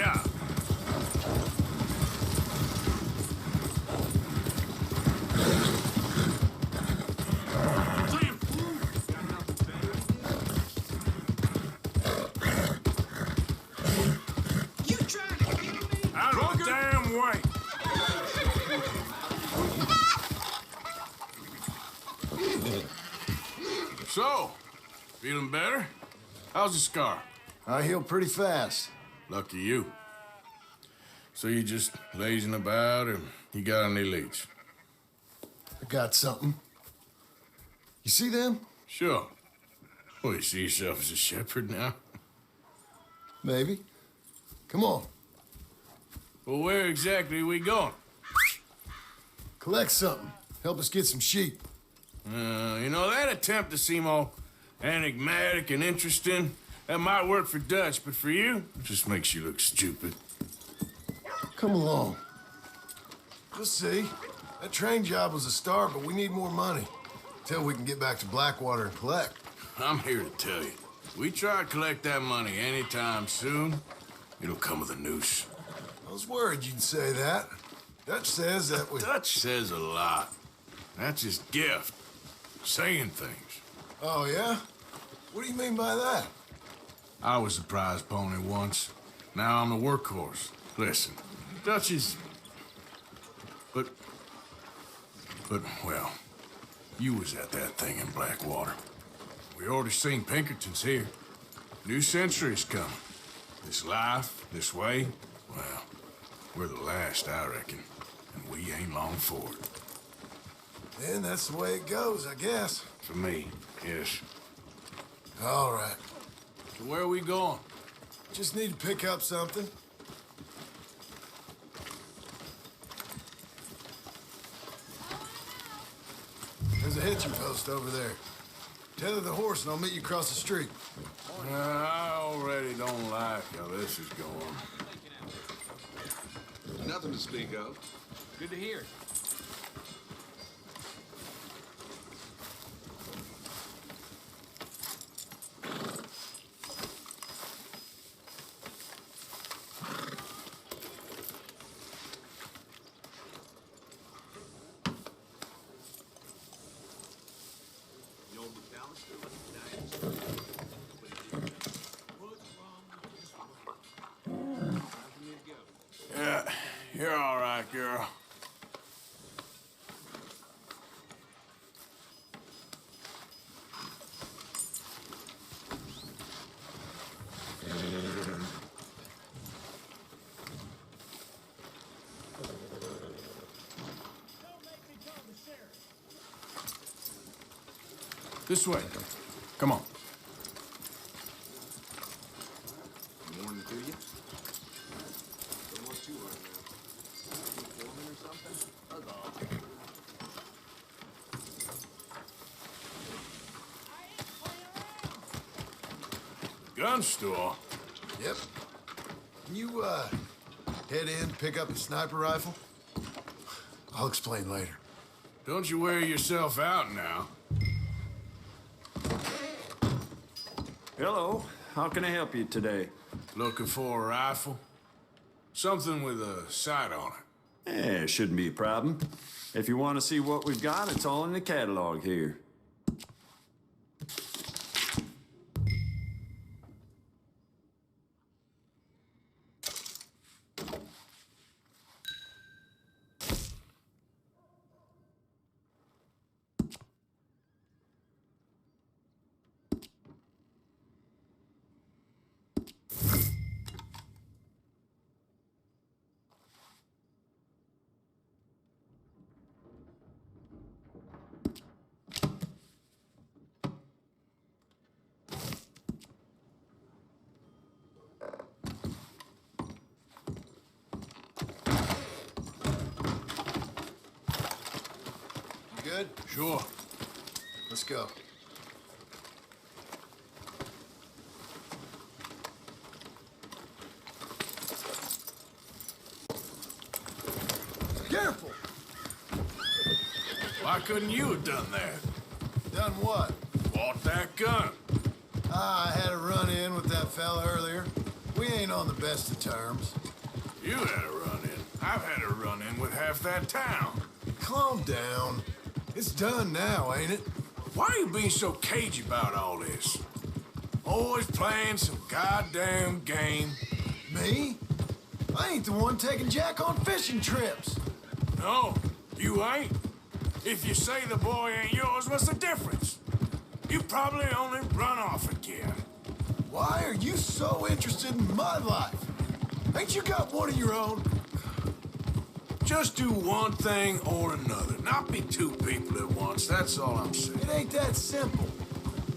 job. Damn fool! Got nothing better to do? You trying to kill me? Out of the damn way! So, feeling better? How's the scar? I heal pretty fast. Lucky you. So you just lazing about, or you got any leads? I got something. You see them? Sure. Well, you see yourself as a shepherd now? Maybe. Come on. Well, where exactly are we going? Collect something. Help us get some sheep. You know, that attempt to seem all enigmatic and interesting, that might work for Dutch, but for you, it just makes you look stupid. Come along. We'll see. That train job was a start, but we need more money. Till we can get back to Blackwater and collect. I'm here to tell you, we try to collect that money anytime soon, it'll come with a noose. I was worried you'd say that. Dutch says that we... Dutch says a lot. That's his gift. Saying things. Oh, yeah? What do you mean by that? I was the prize pony once. Now I'm the workhorse. Listen, Dutch is... But, well, you was at that thing in Blackwater. We already seen Pinkertons here. New century's coming. This life, this way, well, we're the last, I reckon. And we ain't long for it. And that's the way it goes, I guess. For me, yes. All right. So where are we going? Just need to pick up something. There's a hitching post over there. Tether the horse and I'll meet you across the street. I already don't like how this is going. Nothing to speak of. Good to hear. Yeah, you're all right, girl. This way. Come on. Morning to you. Almost 2 right now. Foreman or something? That's all. Gun store? Yep. Can you, head in, pick up the sniper rifle? I'll explain later. Don't you wear yourself out now. Hello. How can I help you today? Looking for a rifle? Something with a sight on it. Eh, shouldn't be a problem. If you want to see what we've got, it's all in the catalog here. Good? Sure. Let's go. Careful! Why couldn't you have done that? Done what? Bought that gun. I had a run-in with that fella earlier. We we ain't on the best of terms. You had a run-in. I've had a run-in with half that town. Calm down. It's done now, ain't it? Why are you being so cagey about all this? Always playing some goddamn game. Me? I ain't the one taking Jack on fishing trips. No, you ain't. If you say the boy ain't yours, what's the difference? You probably only run off again. Why are you so interested in my life? Ain't you got one of your own? Just do one thing or another. Not be two people at once, that's all I'm saying. It ain't that simple.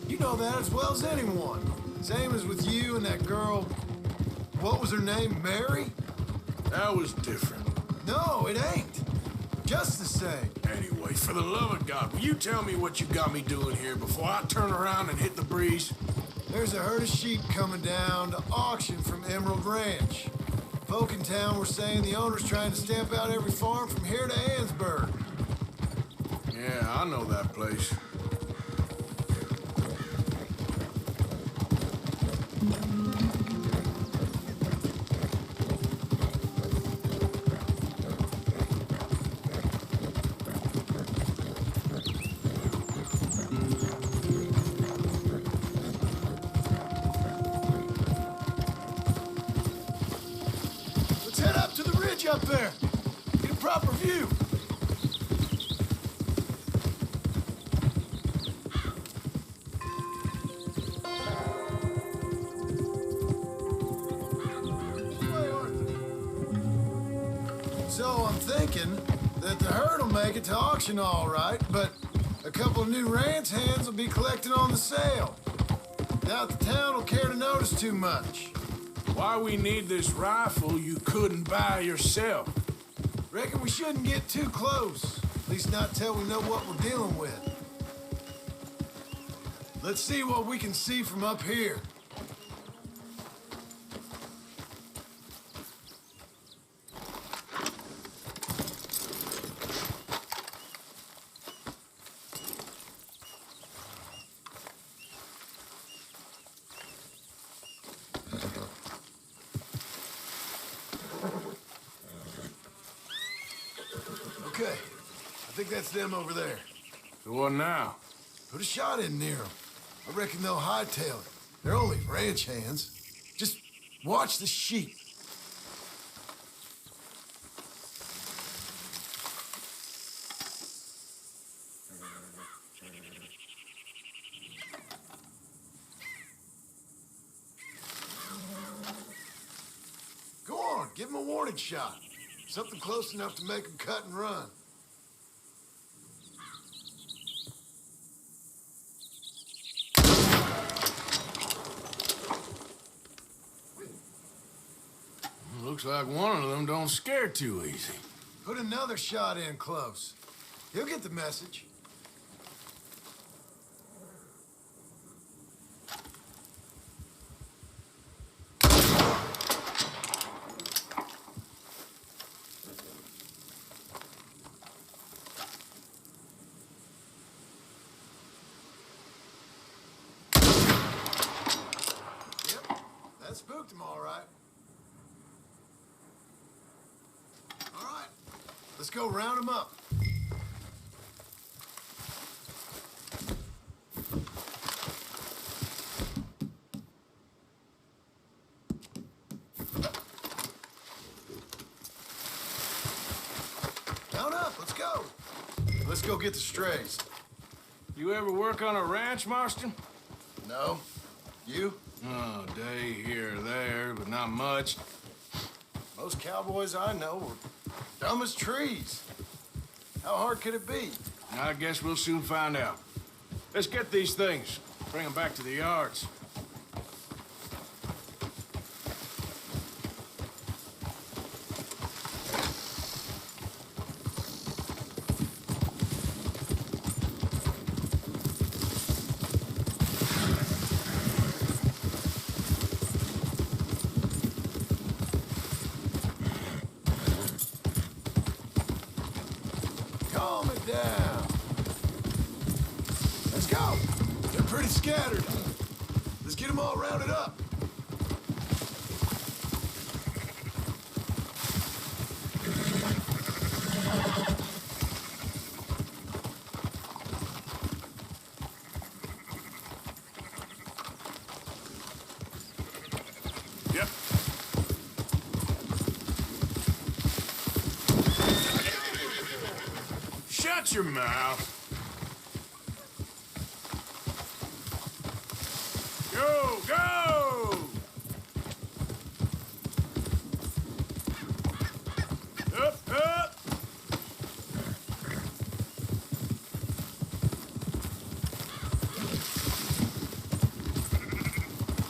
You know that as well as anyone. Same as with you and that girl. What was her name? Mary? That was different. No, it ain't. Just the same. Anyway, for the love of God, will you tell me what you got me doing here before I turn around and hit the breeze? There's a herd of sheep coming down to auction from Emerald Ranch. Folk in town were saying the owner's trying to stamp out every farm from here to Ansburg. Yeah, I know that place. Let's head up to the ridge up there. Get a proper view. So I'm thinking that the herd will make it to auction all right, but a couple of new ranch hands will be collecting on the sale. Doubt the town will care to notice too much. Why we need this rifle you couldn't buy yourself? Reckon we shouldn't get too close. At least not till we know what we're dealing with. Let's see what we can see from up here. Okay, I think that's them over there. So what now? Put a shot in near them. I reckon they'll hightail it. They're only ranch hands. Just watch the sheep. Go on, give them a warning shot. Something close enough to make them cut and run. Looks like one of them don't scare too easy. Put another shot in close. He'll get the message. Yep, that spooked him all right. All right, let's go round him up. Mount up, let's go. Let's go get the strays. You ever work on a ranch, Marston? No? You? Oh, day here or there, but not much. Most cowboys I know are dumb as trees. How hard could it be? I guess we'll soon find out. Let's get these things. Bring them back to the yards. Calm it down. Let's go. They're pretty scattered. Let's get them all rounded up. Yep. Shut your mouth. Go, go! Up, up!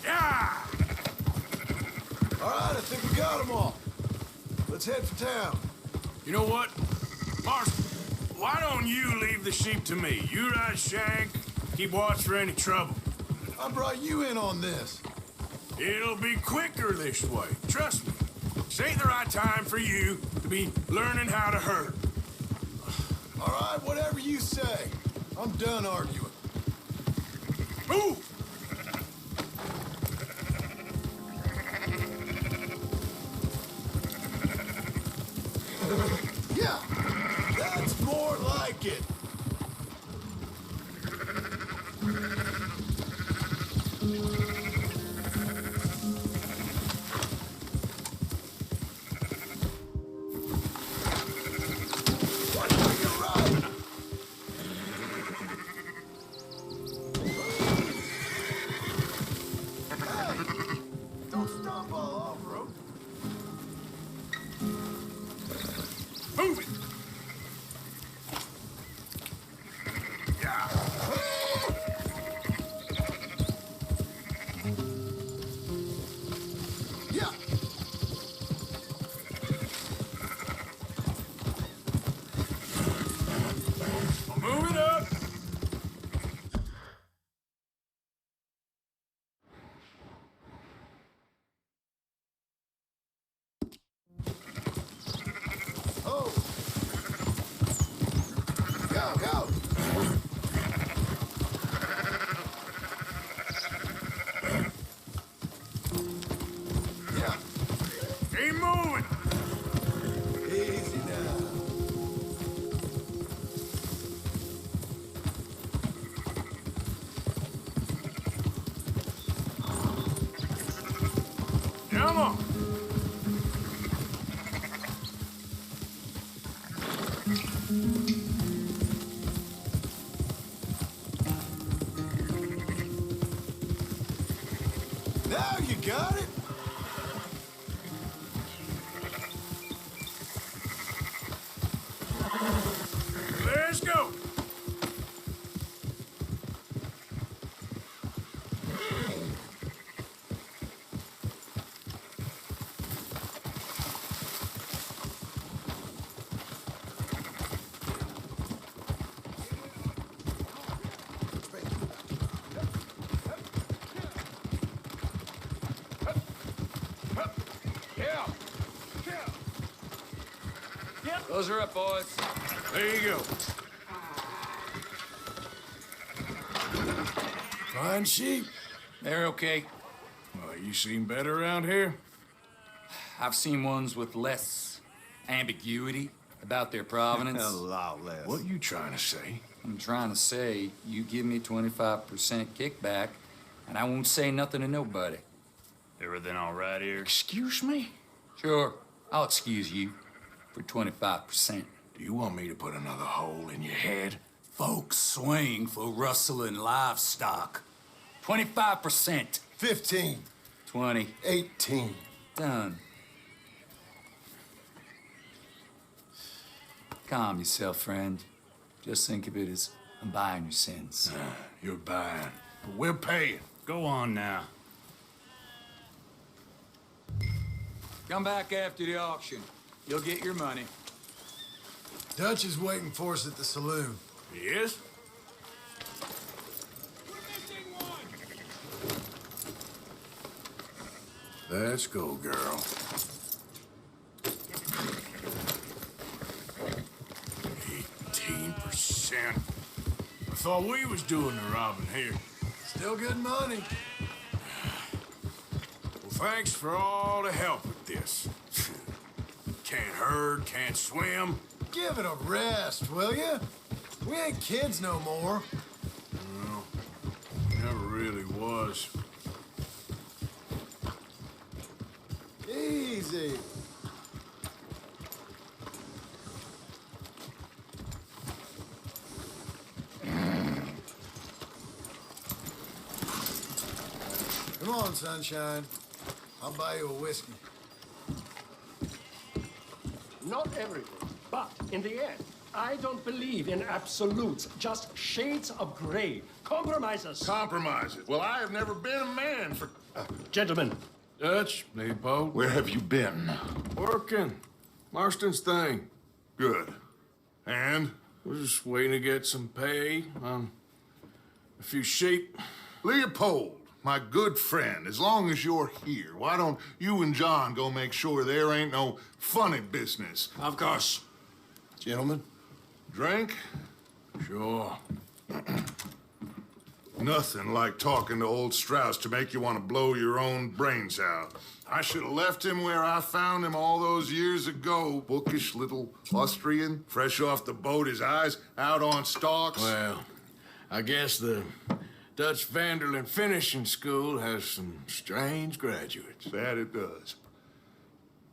Yeah! All right, I think we got them all. Let's head for town. You know what? Marshal, why don't you leave the sheep to me? You ride Shank, keep watch for any trouble. I brought you in on this. It'll be quicker this way, trust me. This ain't the right time for you to be learning how to herd. All right, whatever you say. I'm done arguing. Move! Yeah, that's more like it. You're right. Hey, don't stumble all over 'em. Move it! Yeah. Yeah. Move it up! Oh. Go, go. Yeah. Keep moving! Easy now. Come on! Now you got it. Let's go! Those are up, boys. There you go. Fine sheep. They're okay. Well, you seem better around here. I've seen ones with less ambiguity about their provenance. A lot less. What you trying to say? I'm trying to say, you give me 25% kickback, and I won't say nothing to nobody. Everything all right here? Excuse me? Sure, I'll excuse you for 25%. Do you want me to put another hole in your head? Folks swing for rustling livestock. 25%. 15. 20. 18. Done. Calm yourself, friend. Just think of it as I'm buying your sins. You're buying, but we're paying. Go on now. Come back after the auction. You'll get your money. Dutch is waiting for us at the saloon. Yes? Let's go, girl. 18%. I thought we was doing the robbing here. Still good money. Well, thanks for all the help with this. Can't herd, can't swim. Give it a rest, will you? We ain't kids no more. No, never really was. Easy. Come on, sunshine. I'll buy you a whiskey. Not everything, but in the end, I don't believe in absolutes, just shades of gray. Compromises. Compromises. Well, I have never been a man for... Gentlemen, Dutch, Leopold. Where have you been? Working. Marston's thing. Good. And? We're just waiting to get some pay on a few sheep. Leopold, my good friend, as long as you're here, why don't you and John go make sure there ain't no funny business? Of course. Gentlemen? Drink? Sure. Nothing like talking to old Strauss to make you want to blow your own brains out. I should have left him where I found him all those years ago. Bookish little Austrian, fresh off the boat, his eyes out on stalks. Well, I guess the Dutch Vanderlyn Finishing School has some strange graduates. That it does.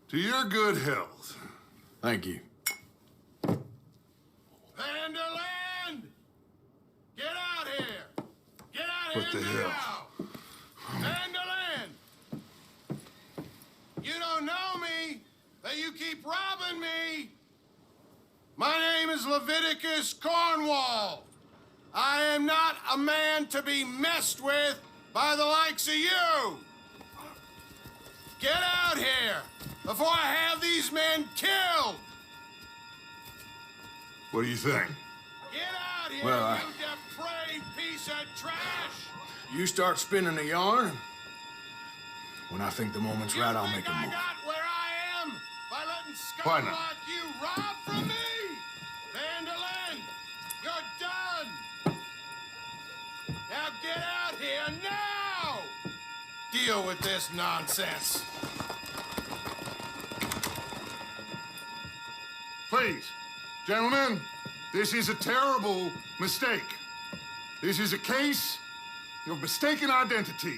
To your good health. Thank you. Vanderland! Get out here! Get out What here the now! hell? Vanderland! You don't know me, but you keep robbing me! My name is Leviticus Cornwall. I am not a man to be messed with by the likes of you! Get out here before I have these men killed! What do you think? Get out here, Well, you depraved piece of trash! You start spinning the yarn. When I think the moment's right, I'll make a I move. got where I am by letting Why scum not? like you rob from me! Vanderlyn, you're done! Now get out here now! Deal with this nonsense. Please, gentlemen, this is a terrible mistake. This is a case of mistaken identity.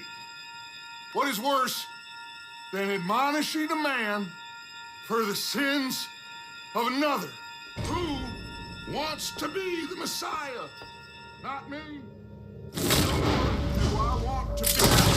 What is worse than admonishing a man for the sins of another who wants to be the Messiah? Not me. Nor do I want to be.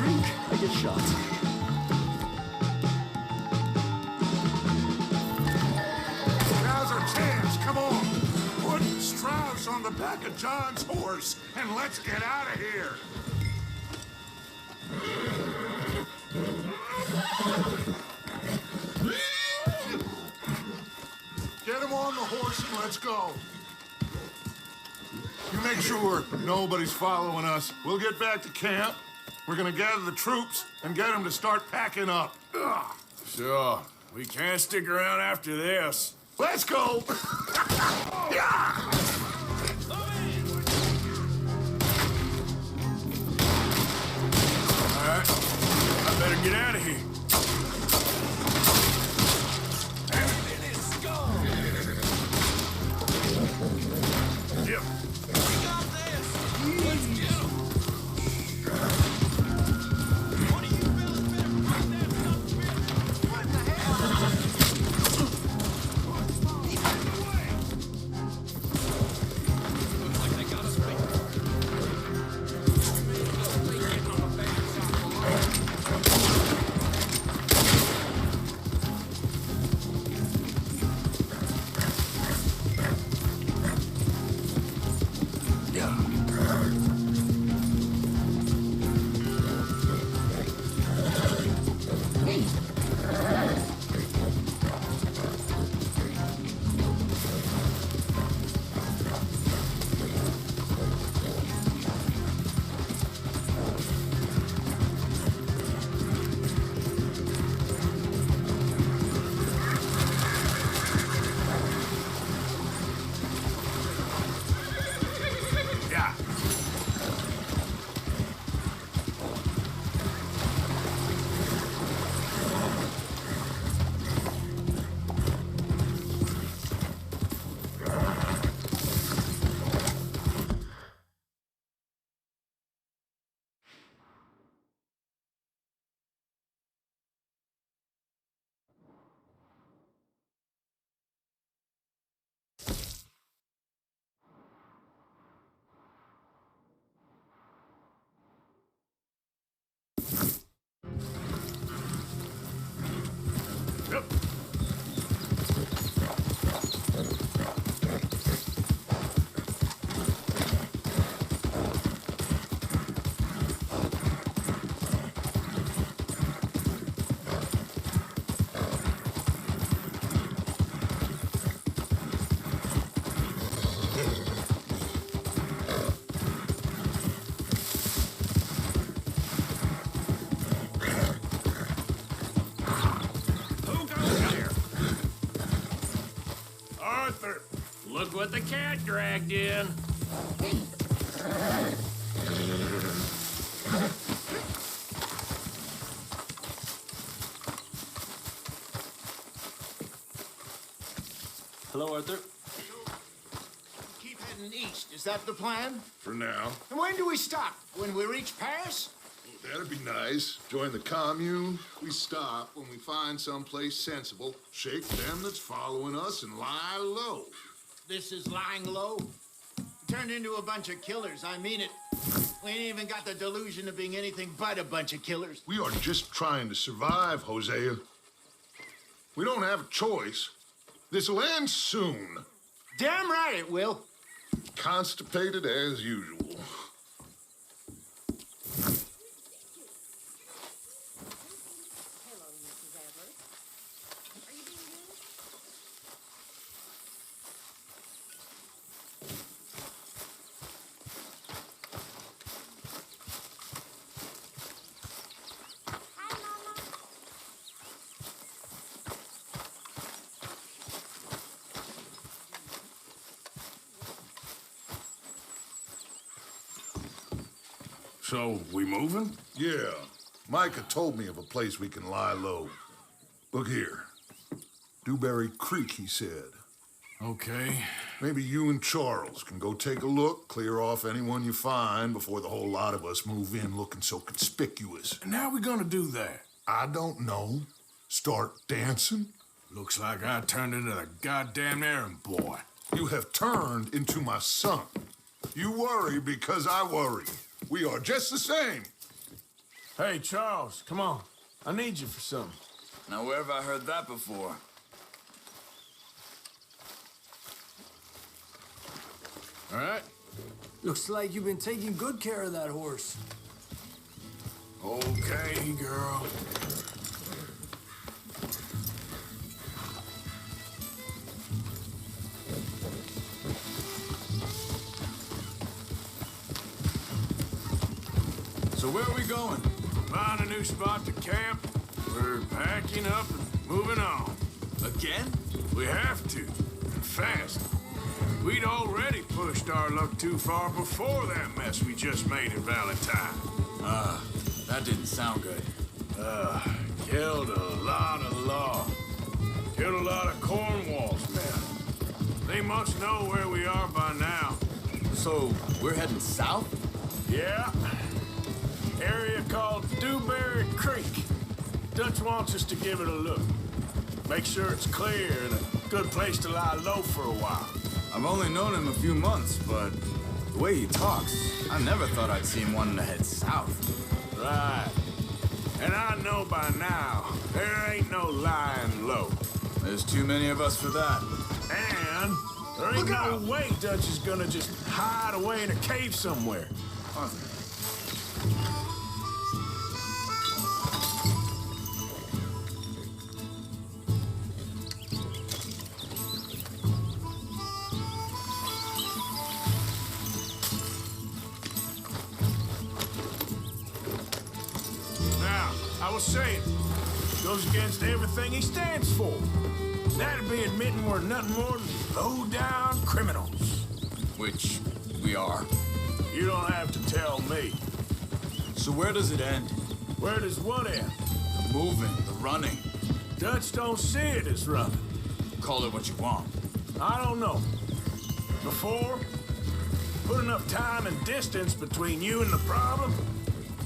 drink, I get shot. Now's our chance, come on! Put Strauss on the back of John's horse, and let's get out of here! Get him on the horse and let's go. You make sure nobody's following us. We'll get back to camp. We're gonna gather the troops and get them to start packing up. Ugh. Sure. We can't stick around after this. Let's go! Yeah! All right. I better get out of here. Yep. Look what the cat dragged in. Hello, Arthur. Keep heading east. Is that the plan? For now. And when do we stop? When we reach Paris? That'd be nice. Join the commune. We stop when we find someplace sensible, shake them that's following us, and lie low. This is lying low. We turned into a bunch of killers. I mean it. We ain't even got the delusion of being anything but a bunch of killers. We are just trying to survive, Hosea. We don't have a choice. This'll end soon. Damn right it will. Constipated as usual. Hello, Mrs. Adler. Are you being good? Hi, Mama. So, we moving? Yeah. Micah told me of a place we can lie low. Look here. Dewberry Creek, he said. Okay. Maybe you and Charles can go take a look, clear off anyone you find before the whole lot of us move in looking so conspicuous. And how we gonna do that? I don't know. Start dancing? Looks like I turned into the goddamn errand boy. You have turned into my son. You worry because I worry. We are just the same. Hey, Charles, come on. I need you for something. Now, where have I heard that before? All right? Looks like you've been taking good care of that horse. Okay, girl. So where are we going? Find a new spot to camp. We're packing up and moving on. Again? We have to, and fast. We'd already pushed our luck too far before that mess we just made in Valentine. That didn't sound good. Killed a lot of law. Killed a lot of Cornwall's men. They must know where we are by now. So, we're heading south? Yeah. Area called Dewberry Creek. Dutch wants us to give it a look. Make sure it's clear and a good place to lie low for a while. I've only known him a few months, but the way he talks, I never thought I'd see him wanting to head south. Right. And I know by now, there ain't no lying low. There's too many of us for that. And there ain't no way Dutch is gonna just hide away in a cave somewhere. Arthur. Now, I was saying, goes against everything he stands for. That'd be admitting we're nothing more than low-down criminals. Which we are. You don't have to tell me. So where does it end? Where does what end? The moving, the running. Dutch don't see it as running. Call it what you want. I don't know. Before, put enough time and distance between you and the problem,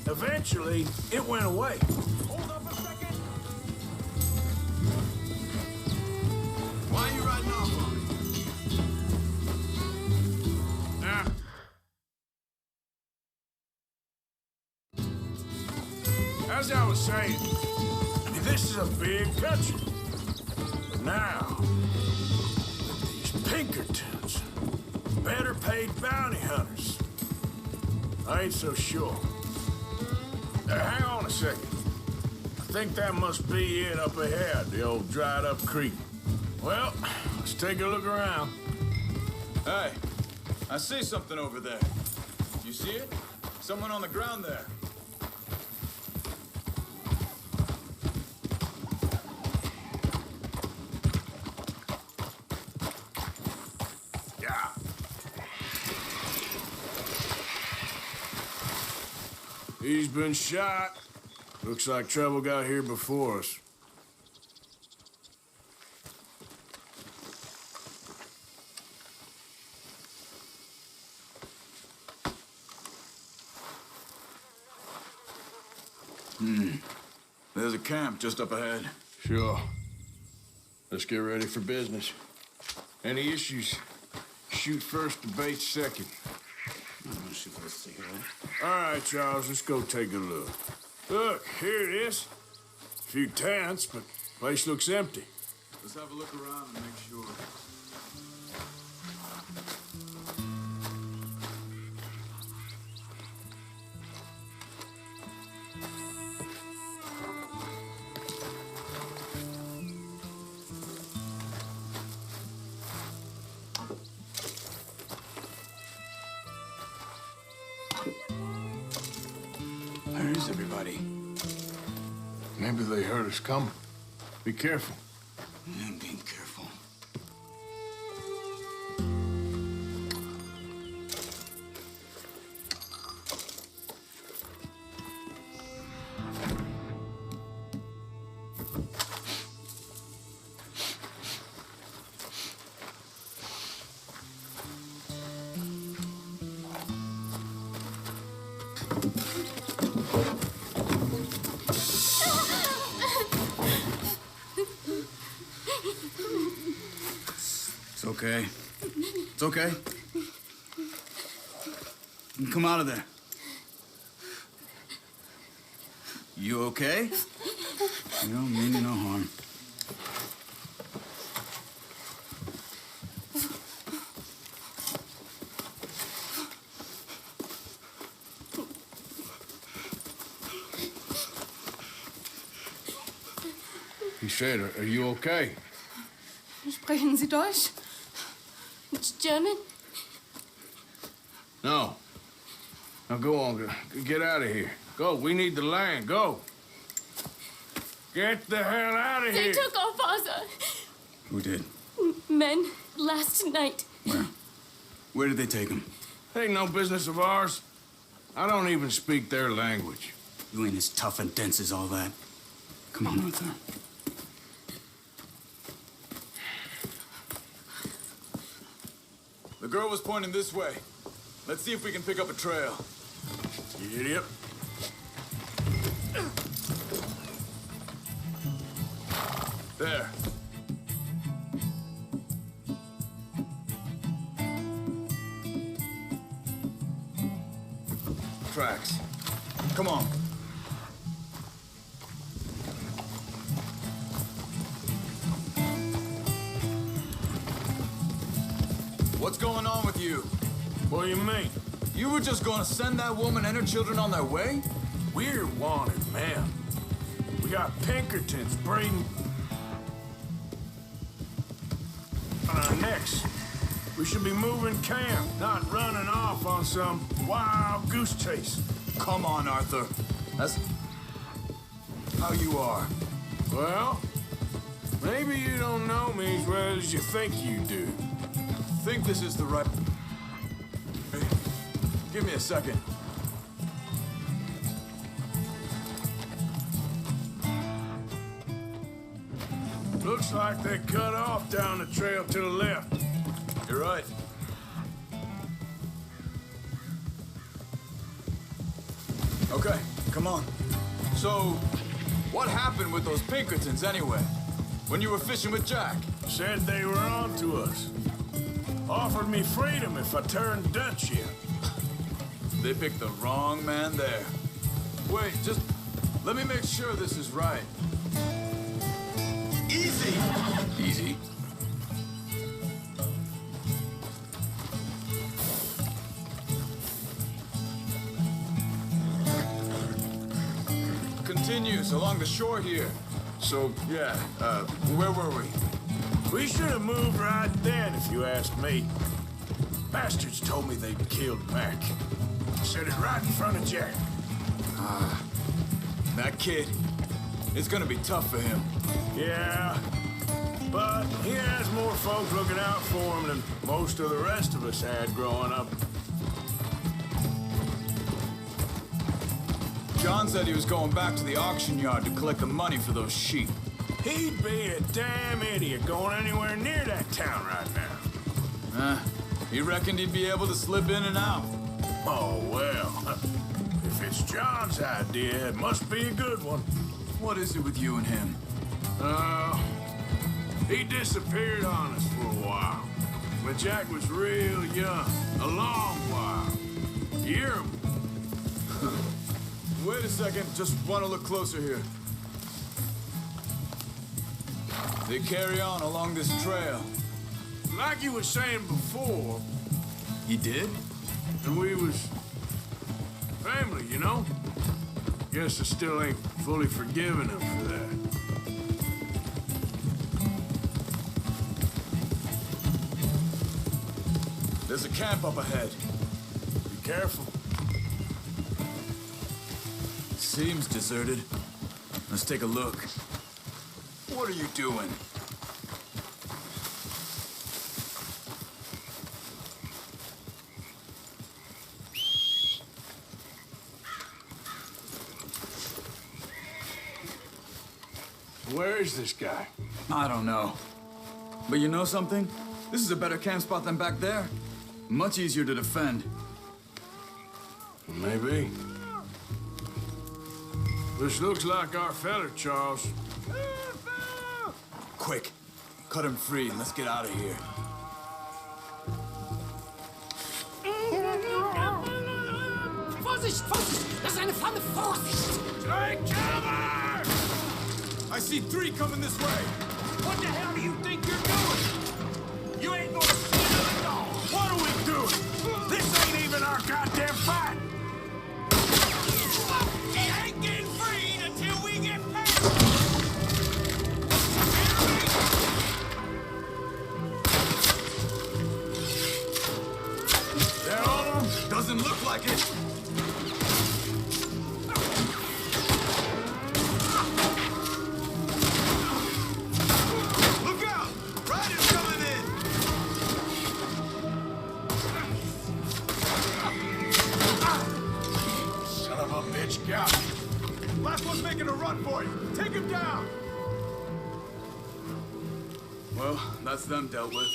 eventually it went away. Hold up a second. Why are you riding off on me? Now, as I was saying, this is a big country. But now, with these Pinkertons, better paid bounty hunters, I ain't so sure. Hang on a second. I think that must be it up ahead, the old dried up creek. Well, let's take a look around. Hey, I see something over there. You see it? Someone on the ground there. Yeah. He's been shot. Looks like trouble got here before us. There's a camp just up ahead. Sure. Let's get ready for business. Any issues? Shoot first, debate second. All right, Charles, let's go take a look. Look, here it is. A few tents, but place looks empty. Let's have a look around and make sure. Where is everybody? Maybe they heard us coming. Be careful. I'm being careful. It's okay. It's okay. Come out of there. You okay? You don't mean you no harm. He said, are you okay? Sprechen Sie Deutsch? German? No. Now go on, get out of here. Go, we need the land, go. Get the hell out of They here. took our father. Who did? Men last night. Where? Where did they take him? Ain't no business of ours. I don't even speak their language. You ain't as tough and dense as all that. Come on, Arthur. The girl was pointing this way. Let's see if we can pick up a trail. You idiot. There. Tracks. Come on. What's going on with you? What do you mean? You were just gonna send that woman and her children on their way? We're wanted, man. We got Pinkertons breeding on our necks. We should be moving camp, not running off on some wild goose chase. Come on, Arthur. That's how you are. Well, maybe you don't know me as well as you think you do. Think this is the right... Hey, give me a second. Looks like they cut off down the trail to the left. You're right. Okay, come on. So, what happened with those Pinkertons anyway? When you were fishing with Jack? Said they were on to us. Offered me freedom if I turned Dutch yet. They picked the wrong man there. Wait, just let me make sure this is right. Easy! Easy. Continues along the shore here. So, yeah, where were we? We should have moved right then, if you ask me. Bastards told me they'd killed Mac. Said it right in front of Jack. That kid. It's gonna be tough for him. Yeah, but he has more folk looking out for him than most of the rest of us had growing up. John said he was going back to the auction yard to collect the money for those sheep. He'd be a damn idiot going anywhere near that town right now. He reckoned he'd be able to slip in and out. Oh, well. If it's John's idea, it must be a good one. What is it with you and him? He disappeared on us for a while. When Jack was real young. A long while. Year. Wait a second, just want to look closer here. They carry on along this trail. Like you were saying before. He did? And we was family, you know? Guess I still ain't fully forgiven him for that. There's a camp up ahead. Be careful. Seems deserted. Let's take a look. What are you doing? Where is this guy? I don't know. But you know something? This is a better camp spot than back there. Much easier to defend. Maybe. This looks like our fella, Charles. Quick, cut him free and let's get out of here. Vorsicht, Vorsicht! Das ist eine Falle! Vorsicht! Take care! I see 3 coming this way. What the hell do you think you're doing? You ain't gonna see none at all. What are we doing? This ain't even our goddamn fight! He ain't getting freed until we get past. They're all of them? Doesn't look like it. Look out! Riders coming in! Son of a bitch, got me. Last one's making a run for it. Take him down! Well, that's them dealt with.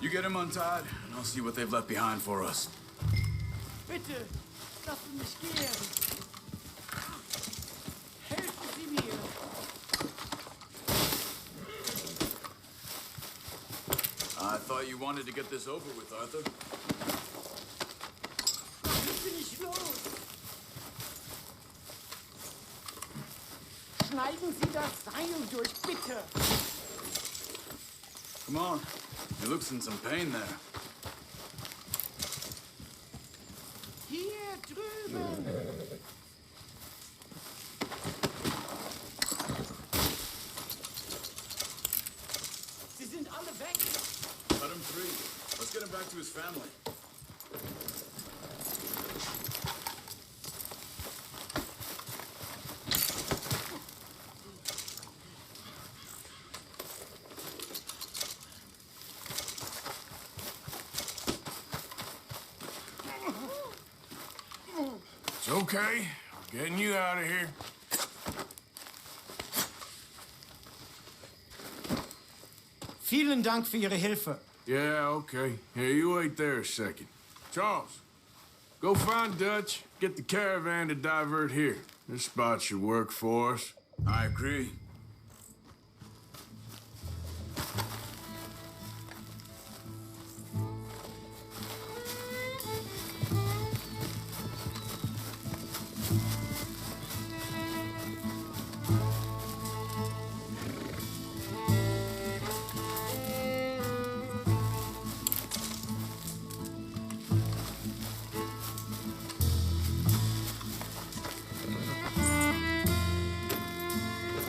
You get him untied, and I'll see what they've left behind for us. Bitte, lassen mich gehen. Helfen Sie mir. I thought you wanted to get this over with, Arthur. Was bin ich los? Schneiden Sie das Seil durch, bitte. Come on. He looks in some pain there. Hier drüben. Sie sind alle weg. Let him free. Let's get him back to his family. It's okay. I'm getting you out of here. Vielen Dank für Ihre Hilfe. Yeah, okay. Here, you wait there a second. Charles, go find Dutch. Get the caravan to divert here. This spot should work for us. I agree.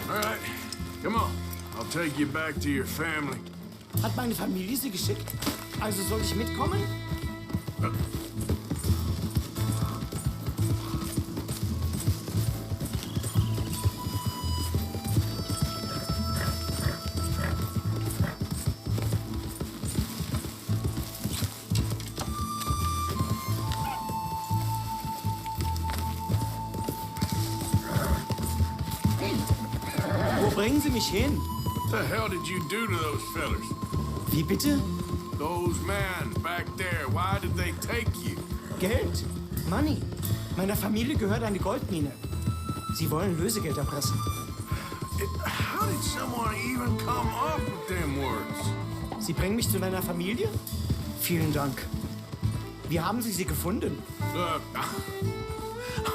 All right, come on. I'll take you back to your family. Hat meine Familie Sie geschickt? Also soll ich mitkommen? Wo bringen Sie mich hin? What the hell did you do to those fellers? Wie bitte? Those men back there, why did they take you? Geld. Money. Meiner Familie gehört eine Goldmine. Sie wollen Lösegeld erpressen. How did someone even come up with them words? Sie bringen mich zu meiner Familie? Vielen Dank. Wie haben Sie sie gefunden? Look,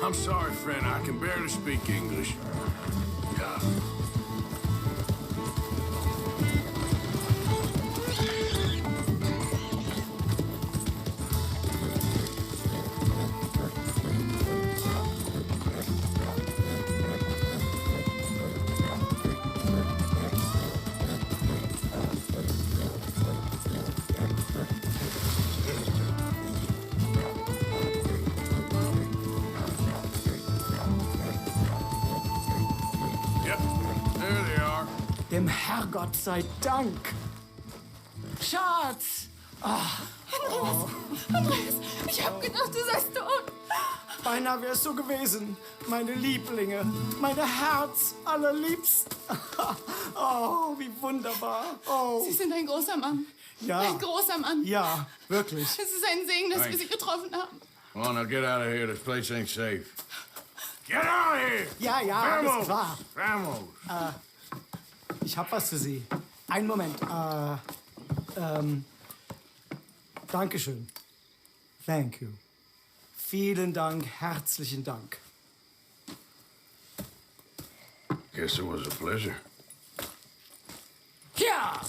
I'm sorry, friend. I can barely speak English. Yeah. Dem Herrgott sei Dank. Schatz! Ach, Andreas, ich hab gedacht, du seist tot. beinahe wär's so gewesen. Meine Lieblinge, meine Herz allerliebsten. Oh, wie wunderbar. Oh. Sie sind ein großer Mann. Ja. Ein großer Mann. Ja, wirklich. Es ist ein Segen, dass wir Thanks. Sie getroffen haben. Come on, now get out of here. This place ain't safe. Get out of here! Ja, ja, alles klar. Vamos! Ich hab was für Sie. Einen Moment. Dankeschön. Thank you. Vielen Dank, herzlichen Dank. Guess it was a pleasure. Yeah!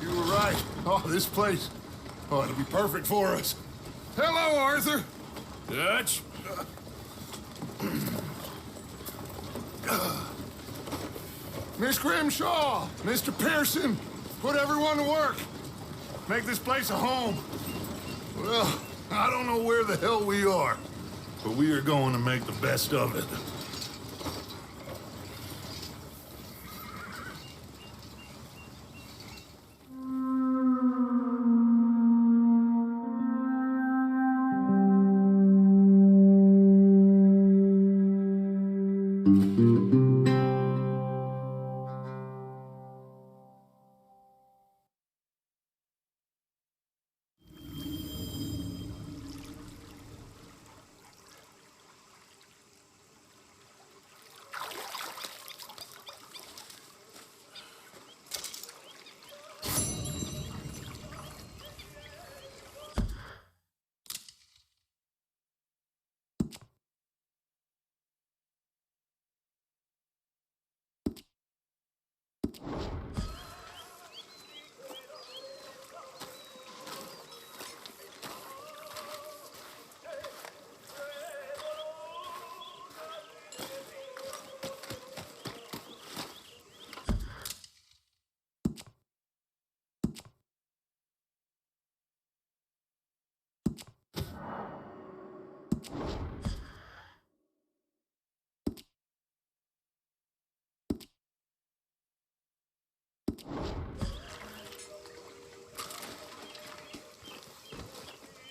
You were right. Oh, this place. Oh, it'll be perfect for us. Hello, Arthur. Dutch? Miss Grimshaw, Mr. Pearson, put everyone to work. Make this place a home. Well, I don't know where the hell we are, but we are going to make the best of it.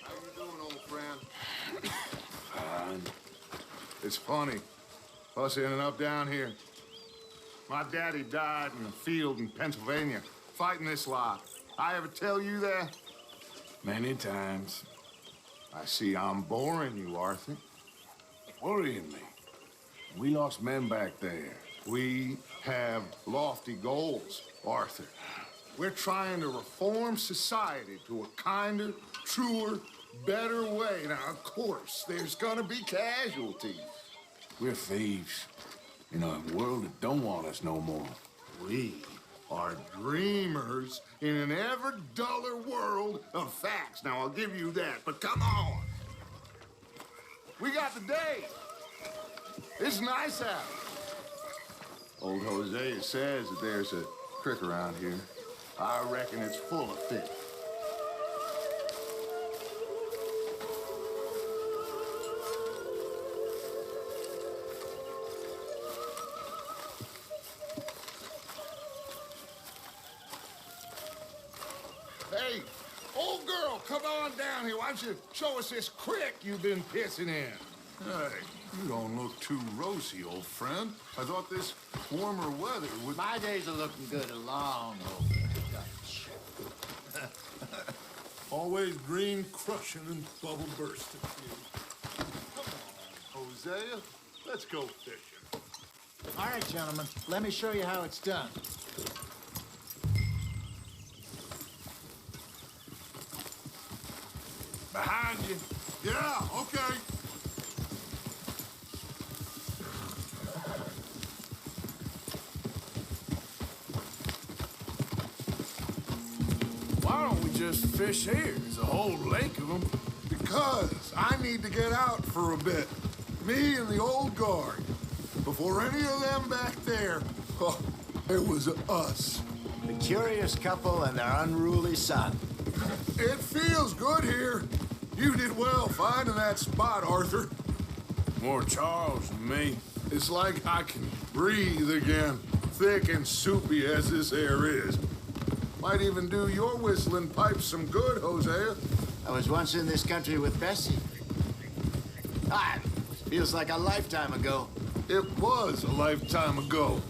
How you doing, old friend? Fine. It's funny, us ending up down here. My daddy died in a field in Pennsylvania, fighting this lot. I ever tell you that? Many times. I see I'm boring you, Arthur. Worrying me. We lost men back there. We have lofty goals, Arthur. We're trying to reform society to a kinder, truer, better way. Now, of course, there's gonna be casualties. We're thieves in a world that don't want us no more. We are dreamers in an ever duller world of facts. Now, I'll give you that, but come on. We got the day. It's nice out. Old Hosea says that there's a creek around here. I reckon it's full of fish. Hey, old girl, come on down here. Why don't you show us this creek you've been pissing in? Hey, you don't look too rosy, old friend. I thought this warmer weather would... My days are looking good along over Dutch. Always green crushing and bubble bursting. Come on, Hosea. Let's go fishing. All right, gentlemen, let me show you how it's done. Behind you. Yeah, okay. Why don't we just fish here? There's a whole lake of them. Because I need to get out for a bit. Me and the old guard. Before any of them back there, oh, it was us. The curious couple and their unruly son. It feels good here. You did well finding that spot, Arthur. More Charles than me. It's like I can breathe again, thick and soupy as this air is. Might even do your whistling pipes some good, Hosea. I was once in this country with Bessie. Ah, feels like a lifetime ago. It was a lifetime ago.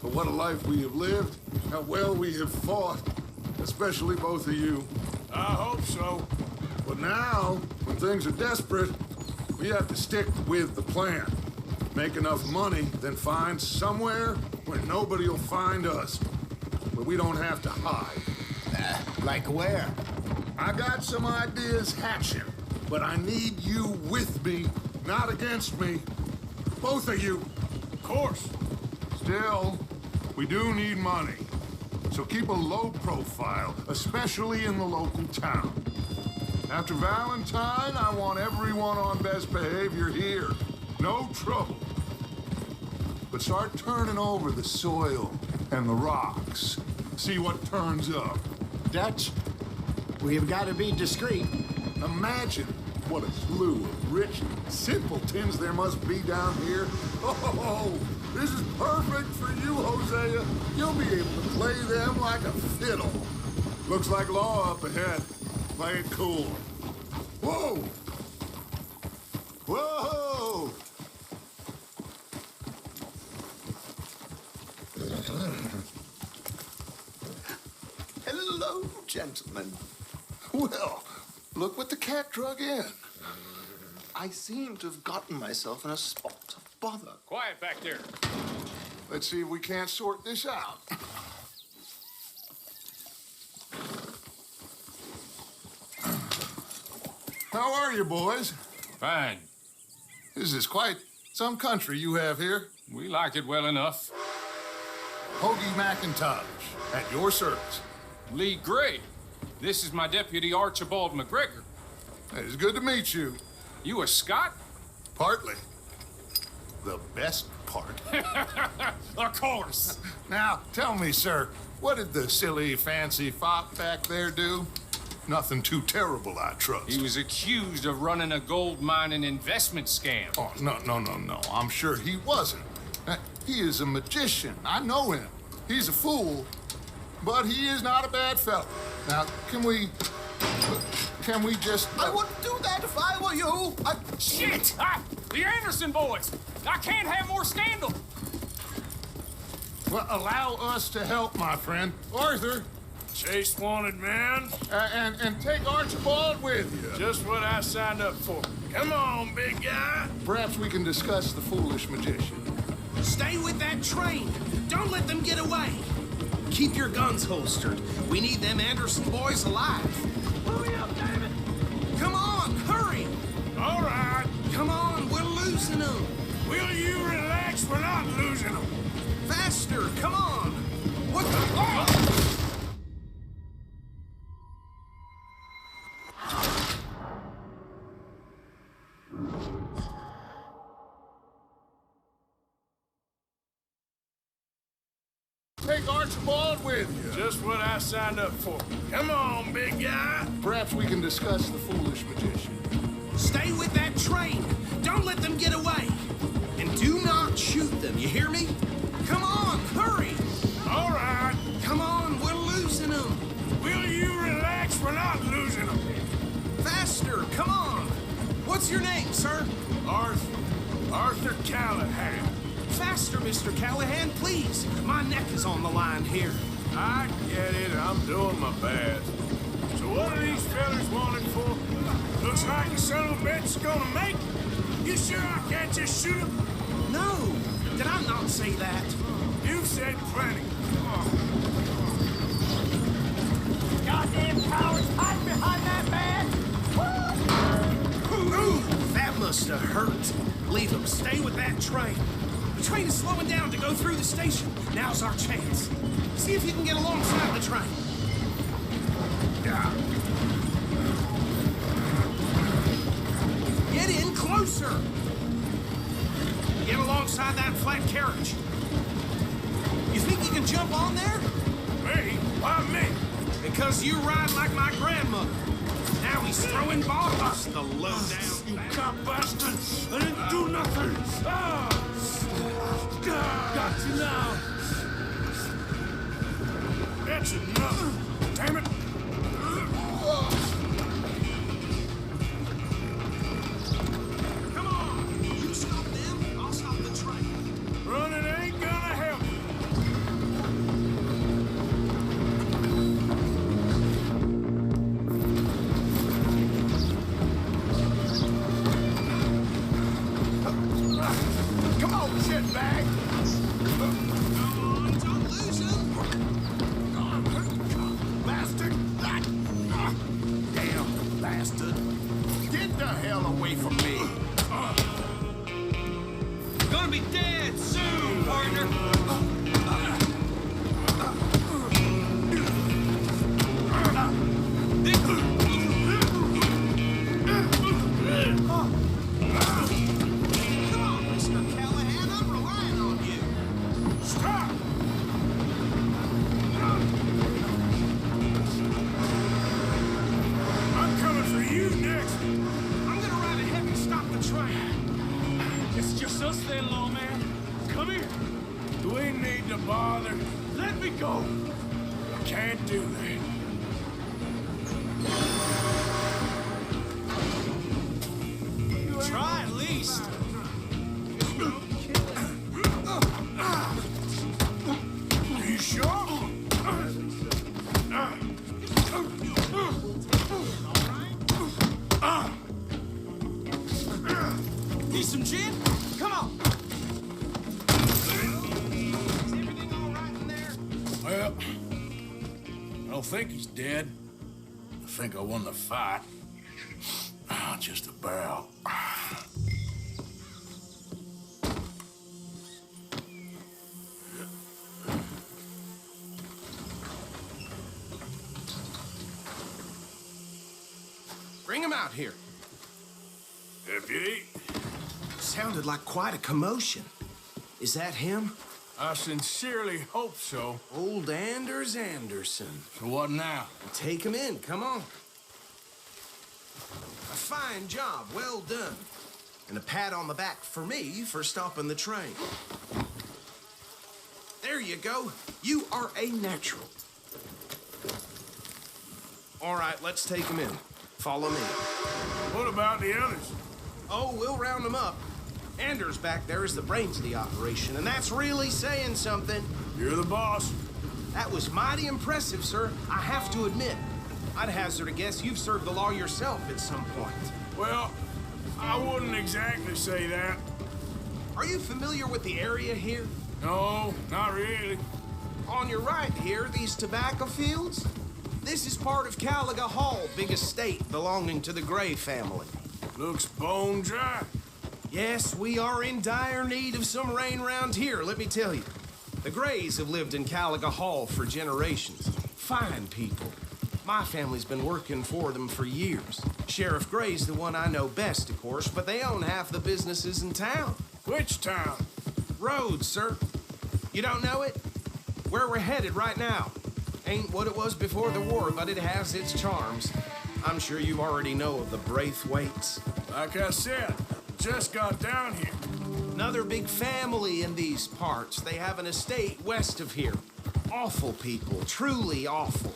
But what a life we have lived, how well we have fought, especially both of you. I hope so. But now, when things are desperate, we have to stick with the plan. make enough money, then find somewhere where nobody will find us. Where we don't have to hide. Like where? I got some ideas hatching, but I need you with me, not against me. Both of you. Of course. Still, we do need money. So keep a low profile, especially in the local town. After Valentine, I want everyone on best behavior here. No trouble. But start turning over the soil and the rocks. See what turns up. Dutch, we've got to be discreet. Imagine what a slew of rich simpletons there must be down here. Oh, this is perfect for you, Hosea. You'll be able to play them like a fiddle. Looks like law up ahead. Play it cool. Whoa! Whoa! Hello, gentlemen. Well, look what the cat drug in. I seem to have gotten myself in a spot of bother. Quiet back there. Let's see if we can't sort this out. How are you, boys? Fine. This is quite some country you have here. We like it well enough. Hoagie McIntosh, at your service. Lee Gray. This is my deputy, Archibald McGregor. It's good to meet you. You a Scot? Partly. The best part. Of course. Now, tell me, sir, what did the silly, fancy fop back there do? Nothing too terrible, I trust. He was accused of running a gold mining investment scam. Oh, no. I'm sure he wasn't. He is a magician. I know him. He's a fool, but he is not a bad fellow. Now, can we just... I wouldn't do that if I were you. Shit! The Anderson boys! I can't have more scandal! Well, allow us to help, my friend. Arthur. Chase wanted man. And take Archibald with you. Just what I signed up for. Come on, big guy. Perhaps we can discuss the foolish magician. Stay with that train. Don't let them get away. Keep your guns holstered. We need them Anderson boys alive. Hurry up, damn it! Come on, hurry! All right. Come on, we're losing them. Will you relax? We're not losing them. Faster, come on! What the... Oh! Take Archibald with you. Just what I signed up for. Come on, big guy. Perhaps we can discuss the foolish magician. Stay with that train. Don't let them get away. And do not shoot them, you hear me? Come on, hurry! All right. Come on, we're losing them. Will you relax? We're not losing them. Faster, come on. What's your name, sir? Arthur Callahan. Faster, Mr. Callahan, please. My neck is on the line here. I get it. I'm doing my best. So what are these fellas wanted for? Looks like the son of a bitch is gonna make it. You sure I can't just shoot him? No. Did I not say that? You've said plenty. Goddamn cowards hide behind that man! Ooh, that must have hurt. Leave them. Stay with that train. The train is slowing down to go through the station. Now's our chance. See if you can get alongside the train. Yeah. Get in closer. Get alongside that flat carriage. You think you can jump on there? Me? Why me? Because you ride like my grandmother. Now he's throwing bottles, the low-down... You cop bastard! I didn't do nothing! Got you now! That's enough! Damn it! Come on! You stop them, I'll stop the train. Running ain't gonna help. Oh, shit, bag! Don't lose him! Bastard! Damn bastard! Get the hell away from me! Gonna be dead soon, partner. Come on, Mr. Callahan, I'm relying on you. Stop! I'm coming for you next. I'm gonna ride ahead and stop the train. It's just us then, lawman. Come here. Do we need to bother? Let me go. Can't do that. Try at least. Are you sure? Need some gin? Come on. Is everything all right in there? Well, I don't think he's dead. I think I won the fight. Just about. Bring him out here. Deputy, Sounded like quite a commotion. Is that him? I sincerely hope so. Old Anders Anderson. So what now? Take him in, come on. A fine job, well done. And a pat on the back for me for stopping the train. There you go. You are a natural. All right, let's take him in. Follow me. What about the others? Oh, we'll round them up. Anders back there is the brains of the operation, and that's really saying something. You're the boss. That was mighty impressive, sir. I have to admit. I'd hazard a guess you've served the law yourself at some point. Well, I wouldn't exactly say that. Are you familiar with the area here? No, not really. On your right here, these tobacco fields? This is part of Caliga Hall, big estate belonging to the Gray family. Looks bone dry. Yes, we are in dire need of some rain round here, let me tell you. The Grays have lived in Caliga Hall for generations. Fine people. My family's been working for them for years. Sheriff Gray's the one I know best, of course, but they own half the businesses in town. Which town? Rhodes, sir. You don't know it? Where we're headed right now. Ain't what it was before the war, but it has its charms. I'm sure you already know of the Braithwaites. Like I said, just got down here. Another big family in these parts. They have an estate west of here. Awful people, truly awful.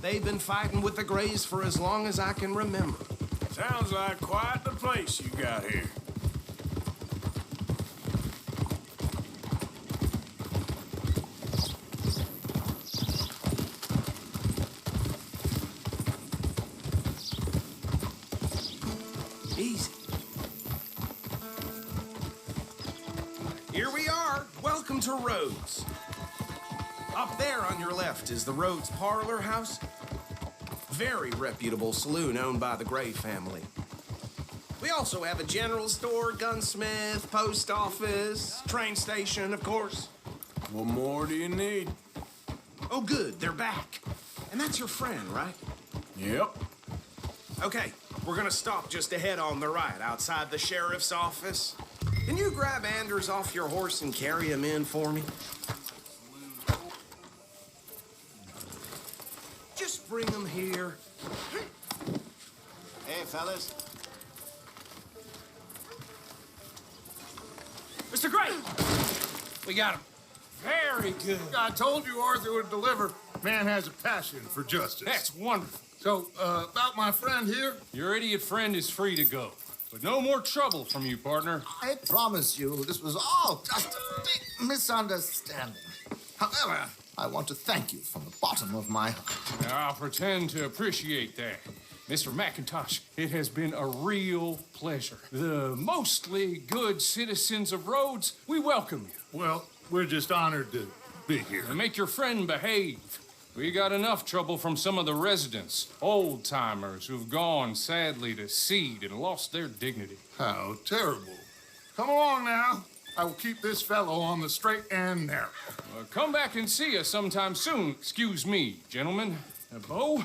They've been fighting with the Grays for as long as I can remember. Sounds like quite the place you got here. Easy. Here we are. Welcome to Rhodes. Up there on your left is the Rhodes Parlor House. Very reputable saloon owned by the Gray family. We also have a general store, gunsmith, post office, train station, of course. What more do you need? Oh, good. They're back. And that's your friend, right? Yep. Okay, we're gonna stop just ahead on the right, outside the sheriff's office. Can you grab Anders off your horse and carry him in for me? Just bring him here. Hey, fellas. Mr. Gray! We got him. Very good. I told you Arthur would deliver. Man has a passion for justice. That's wonderful. So, about my friend here? Your idiot friend is free to go. But no more trouble from you, partner. I promise you, this was all just a big misunderstanding. However, I want to thank you from the bottom of my heart. Now, I'll pretend to appreciate that. Mr. McIntosh, it has been a real pleasure. The mostly good citizens of Rhodes, we welcome you. Well, we're just honored to be here. And make your friend behave. We got enough trouble from some of the residents, old-timers who've gone, sadly, to seed and lost their dignity. How terrible. Come along now. I will keep this fellow on the straight and narrow. Come back and see us sometime soon. Excuse me, gentlemen. Bo,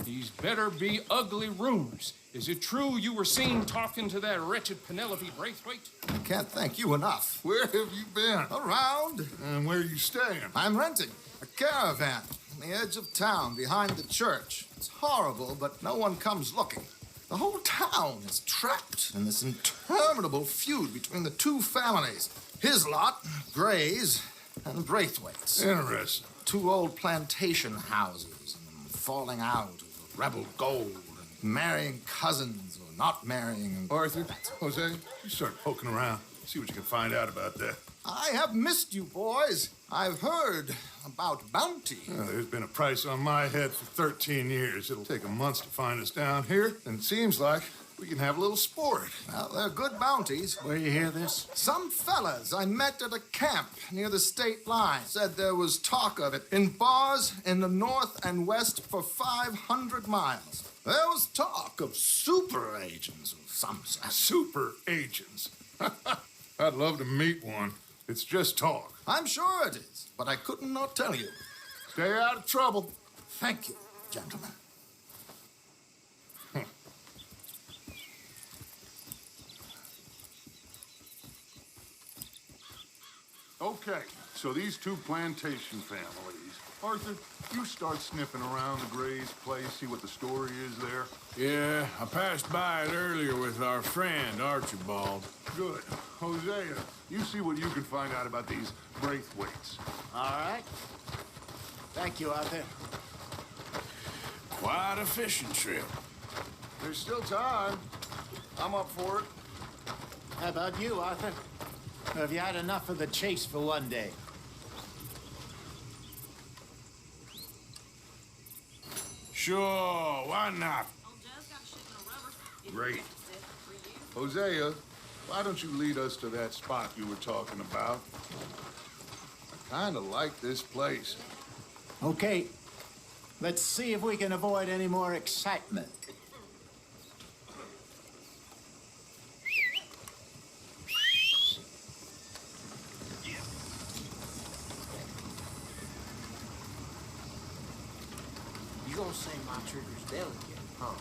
these better be ugly rumors. Is it true you were seen talking to that wretched Penelope Braithwaite? I can't thank you enough. Where have you been? Around. And where are you staying? I'm renting a caravan on the edge of town behind the church. It's horrible, but no one comes looking. The whole town is trapped in this interminable feud between the two families. His lot, Gray's, and Braithwaite's. Interesting. Two old plantation houses, and falling out over rebel gold, and marrying cousins or not marrying. Arthur, Jose, you start poking around. See what you can find out about that. I have missed you, boys. I've heard about bounty. Well, there's been a price on my head for 13 years. It'll take 'em months to find us down here, and it seems like we can have a little sport. Well, they're good bounties. Where you hear this? Some fellas I met at a camp near the state line said there was talk of it in bars in the north and west for 500 miles. There was talk of super agents of some sort. Super agents? I'd love to meet one. It's just talk. I'm sure it is, but I couldn't not tell you. Stay out of trouble. Thank you, gentlemen. Okay, so these two plantation families. Arthur, you start sniffing around the Gray's place, see what the story is there. Yeah, I passed by it earlier with our friend, Archibald. Good. Hosea, you see what you can find out about these Braithwaites. All right. Thank you, Arthur. Quite a fishing trip. There's still time. I'm up for it. How about you, Arthur? Or have you had enough of the chase for one day? Sure, why not? Great. Hosea, why don't you lead us to that spot you were talking about? I kind of like this place. Okay. Let's see if we can avoid any more excitement. You gonna say my trigger's delicate, huh?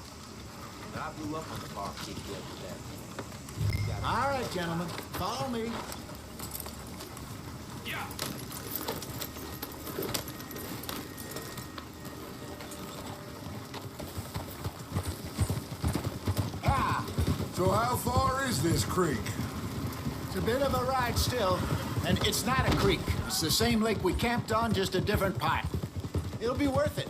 And I blew up on the bar kick the other day. All right, gentlemen. Follow me. Yeah. So how far is this creek? It's a bit of a ride still, and it's not a creek. It's the same lake we camped on, just a different part. It'll be worth it.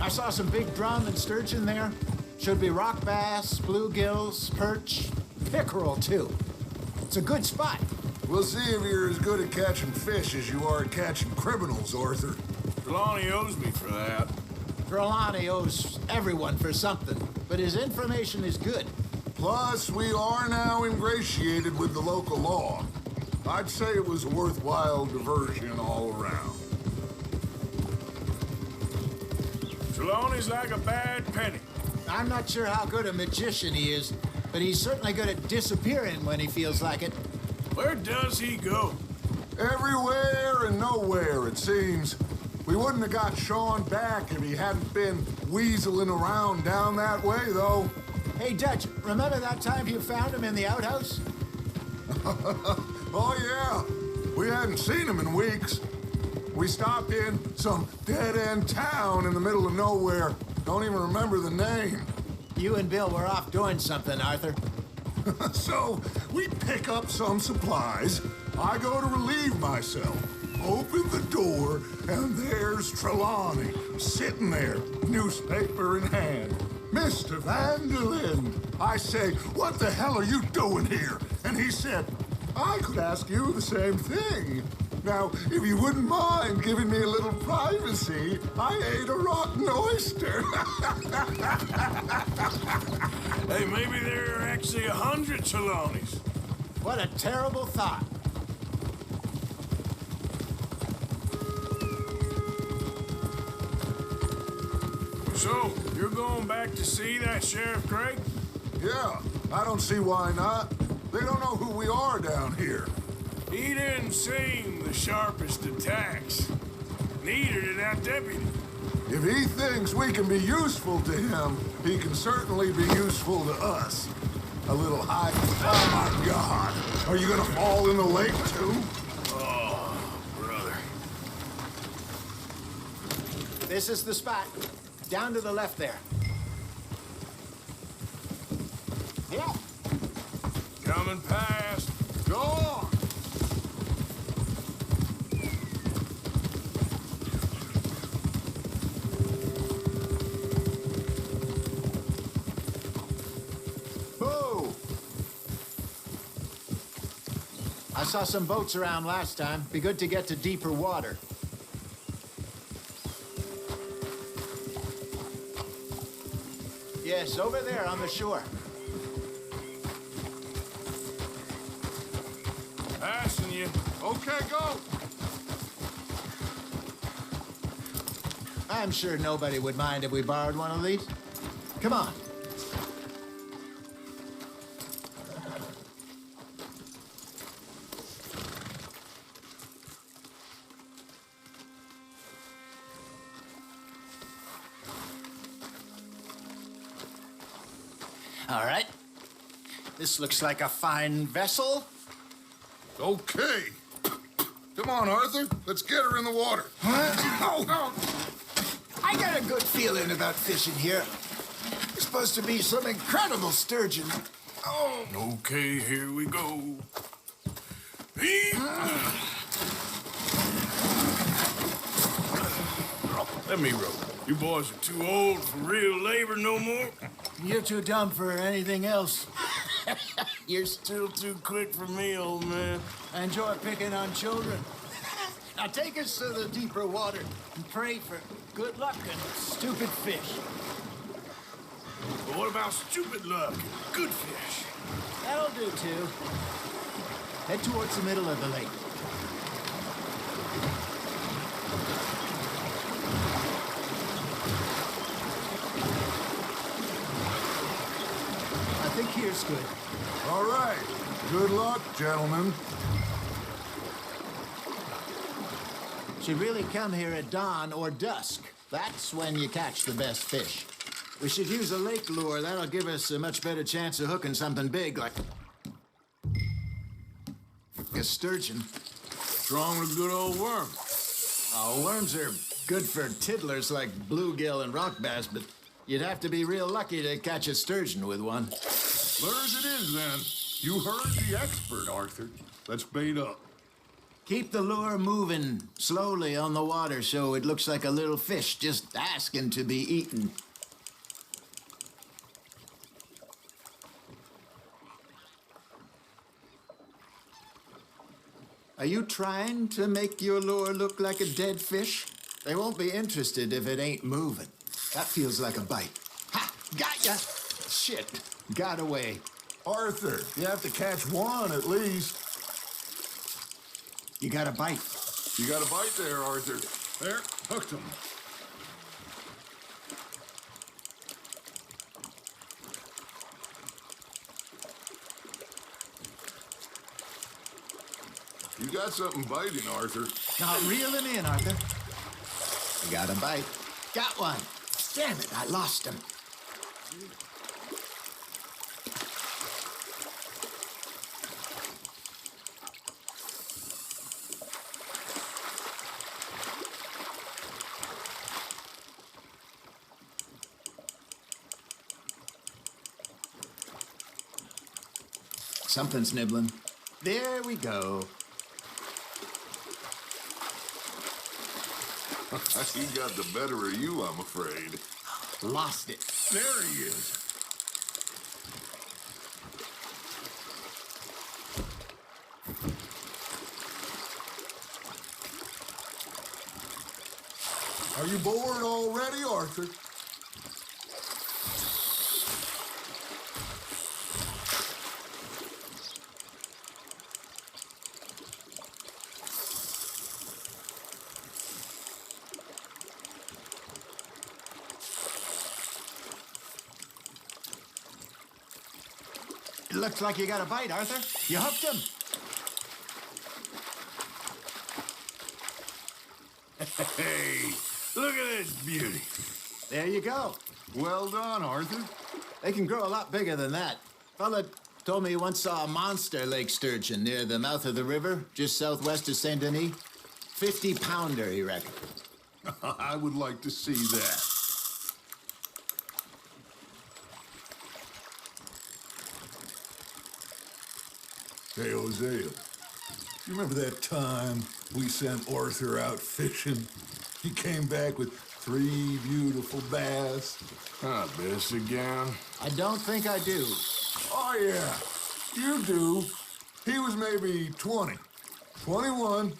I saw some big drum and sturgeon there. Should be rock bass, bluegills, perch, pickerel, too. It's a good spot. We'll see if you're as good at catching fish as you are at catching criminals, Arthur. Trelawney owes me for that. Trelawney owes everyone for something, but his information is good. Plus, we are now ingratiated with the local law. I'd say it was a worthwhile diversion all around. Trelawney's like a bad penny. I'm not sure how good a magician he is, but he's certainly good at disappearing when he feels like it. Where does he go? Everywhere and nowhere, it seems. We wouldn't have got Sean back if he hadn't been weaseling around down that way, though. Hey, Dutch, remember that time you found him in the outhouse? Oh, yeah. We hadn't seen him in weeks. We stopped in some dead-end town in the middle of nowhere. Don't even remember the name. You and Bill were off doing something, Arthur. So, we pick up some supplies. I go to relieve myself. Open the door, and there's Trelawney, sitting there, newspaper in hand. Mr. Van der Linde. I say, what the hell are you doing here? And he said, I could ask you the same thing. Now, if you wouldn't mind giving me a little privacy, I ate a rotten oyster. Hey, maybe there are actually 100 Trelawneys. What a terrible thought. So, you're going back to see that Sheriff Craig? Yeah, I don't see why not. They don't know who we are down here. He didn't seem the sharpest attacks. Neither did that deputy. If he thinks we can be useful to him, he can certainly be useful to us. A little high... Oh, my God! Are you gonna fall in the lake, too? Oh, brother. This is the spot. Down to the left there. Yeah. Coming past. Go on! Whoa! I saw some boats around last time. Be good to get to deeper water. Yes, over there on the shore. Passing you. Okay, go! I'm sure nobody would mind if we borrowed one of these. Come on. All right. This looks like a fine vessel. Okay. Come on, Arthur. Let's get her in the water. Oh, no. I got a good feeling about fishing here. It's supposed to be some incredible sturgeon. Oh. Okay, here we go. Let me row. You boys are too old for real labor no more. You're too dumb for anything else. You're still too quick for me, old man. I enjoy picking on children. Now take us to the deeper water and pray for good luck and stupid fish. But what about stupid luck and good fish? That'll do, too. Head towards the middle of the lake. I think here's good. All right. Good luck, gentlemen. Should really come here at dawn or dusk. That's when you catch the best fish. We should use a lake lure. That'll give us a much better chance of hooking something big like a sturgeon. What's wrong with a good old worm? Oh, worms are good for tiddlers like bluegill and rock bass, but you'd have to be real lucky to catch a sturgeon with one. Lures it is, then. You heard the expert, Arthur. Let's bait up. Keep the lure moving slowly on the water so it looks like a little fish just asking to be eaten. Are you trying to make your lure look like a dead fish? They won't be interested if it ain't moving. That feels like a bite. Ha! Got ya! Shit. Got away. Arthur, you have to catch one at least. You got a bite. You got a bite there, Arthur. There, hooked him. You got something biting, Arthur. Now reel him in, Arthur. You got a bite. Got one. Damn it, I lost him. Something's nibbling. There we go. He got the better of you, I'm afraid. Lost it. There he is. Are you bored already, Arthur? It looks like you got a bite, Arthur. You hooked him. Hey, look at this beauty. There you go. Well done, Arthur. They can grow a lot bigger than that. Fella told me he once saw a monster lake sturgeon near the mouth of the river, just southwest of Saint Denis. 50-pounder, he reckoned. I would like to see that. Hey, Hosea, you remember that time we sent Arthur out fishing? He came back with 3 beautiful bass. This again? I don't think I do. Oh, yeah, you do. He was maybe 20, 21,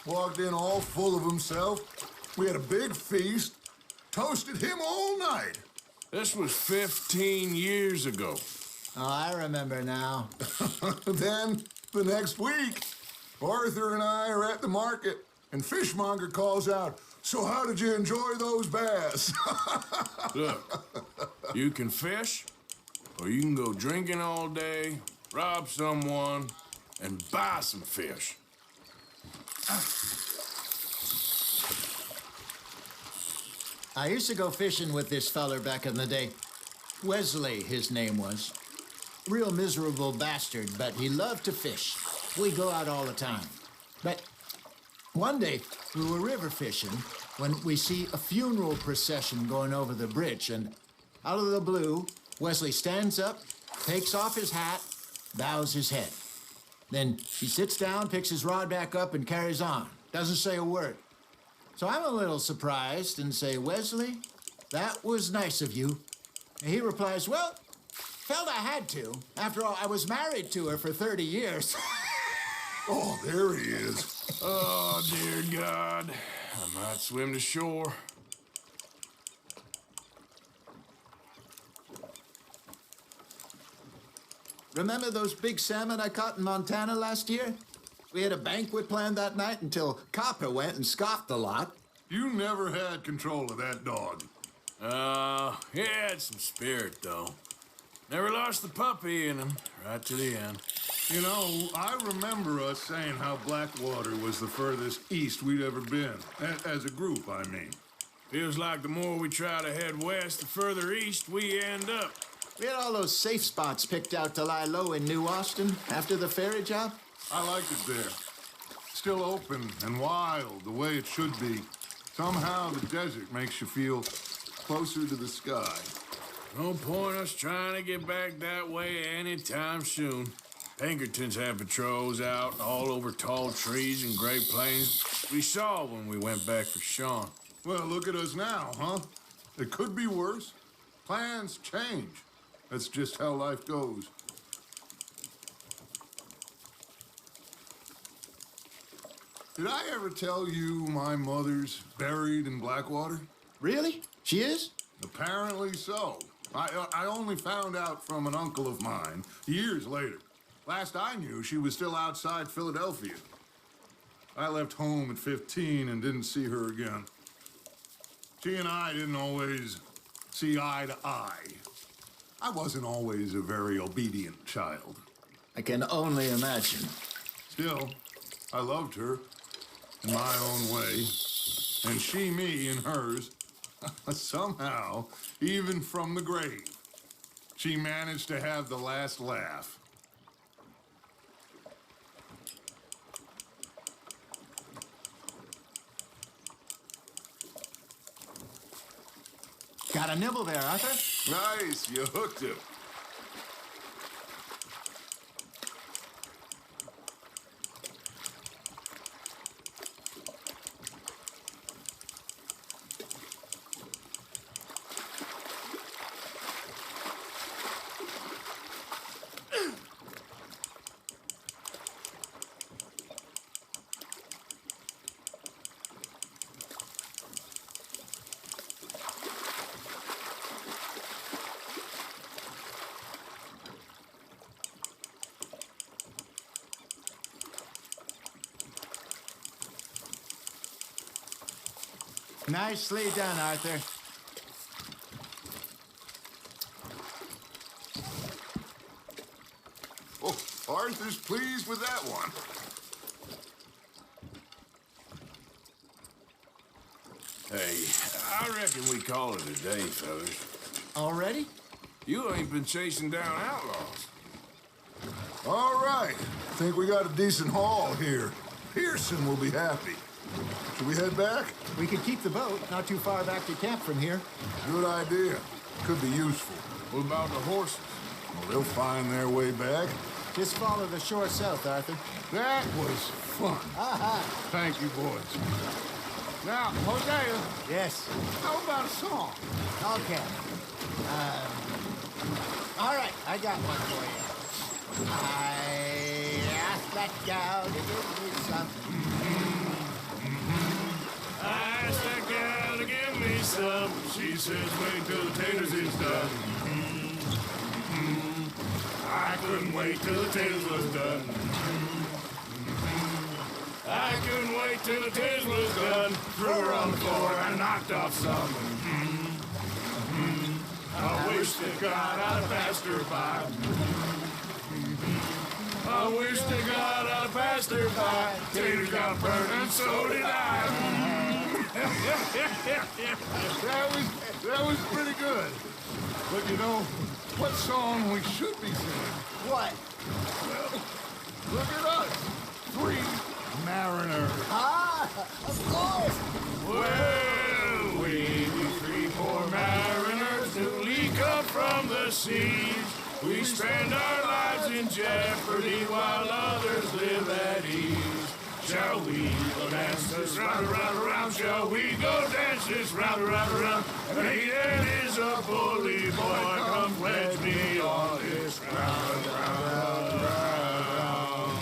walked in all full of himself. We had a big feast, toasted him all night. This was 15 years ago. Oh, I remember now. Then, the next week, Arthur and I are at the market, and Fishmonger calls out, "So how did you enjoy those bass?" Look, you can fish, or you can go drinking all day, rob someone, and buy some fish. I used to go fishing with this feller back in the day. Wesley, his name was. Real miserable bastard, but he loved to fish. We go out all the time. But one day, we were river fishing when we see a funeral procession going over the bridge, and out of the blue, Wesley stands up, takes off his hat, bows his head. Then he sits down, picks his rod back up, and carries on. Doesn't say a word. So I'm a little surprised and say, "Wesley, that was nice of you." And he replies, "Well, felt I had to. After all, I was married to her for 30 years. Oh, there he is. Oh, dear God. I might swim to shore. Remember those big salmon I caught in Montana last year? We had a banquet planned that night until Copper went and scoffed a lot. You never had control of that dog. He had some spirit, though. Never lost the puppy in him, right to the end. You know, I remember us saying how Blackwater was the furthest east we'd ever been. As a group, I mean. Feels like the more we try to head west, the further east we end up. We had all those safe spots picked out to lie low in New Austin after the ferry job. I liked it there. Still open and wild, the way it should be. Somehow the desert makes you feel closer to the sky. No point us trying to get back that way anytime soon. Pinkertons had patrols out all over tall trees and Great Plains. We saw when we went back for Sean. Well, look at us now, huh? It could be worse. Plans change. That's just how life goes. Did I ever tell you my mother's buried in Blackwater? Really? She is? Apparently so. I only found out from an uncle of mine years later. Last I knew, she was still outside Philadelphia. I left home at 15 and didn't see her again. She and I didn't always see eye to eye. I wasn't always a very obedient child. I can only imagine. Still, I loved her in my own way, and she me in hers. Somehow, even from the grave, she managed to have the last laugh. Got a nibble there, Arthur? Nice, you hooked him. Nicely done, Arthur. Oh, Arthur's pleased with that one. Hey, I reckon we call it a day, fellas. Already? You ain't been chasing down outlaws. All right. Think we got a decent haul here. Pearson will be happy. Should we head back? We could keep the boat not too far back to camp from here. Good idea. Could be useful. What about the horses? Well, they'll find their way back. Just follow the shore south, Arthur. That was fun. Thank you, boys. Now, Hosea. Yes. How about a song? Okay. All right, I got one for you. I asked that gal to give me some. I asked that gal to give me some. She says, wait till the taters is done. I couldn't wait till the taters was done. I couldn't wait till the taters was done. Threw her on the floor and knocked off some. I wish to God I'd have passed her by. I wish to God I'd have passed her by. Taters got burned and so did I. That was pretty good. But you know, what song we should be singing? What? Well, look at us. 3 mariners. Of course. Well, we 3 poor mariners newly come from the seas. We spend our lives in jeopardy while others live at ease. Shall we go dance this round, around, around? Shall we go dance this round, around, around? Hayden is a bully boy. Come pledge me on this ground, ground, ground.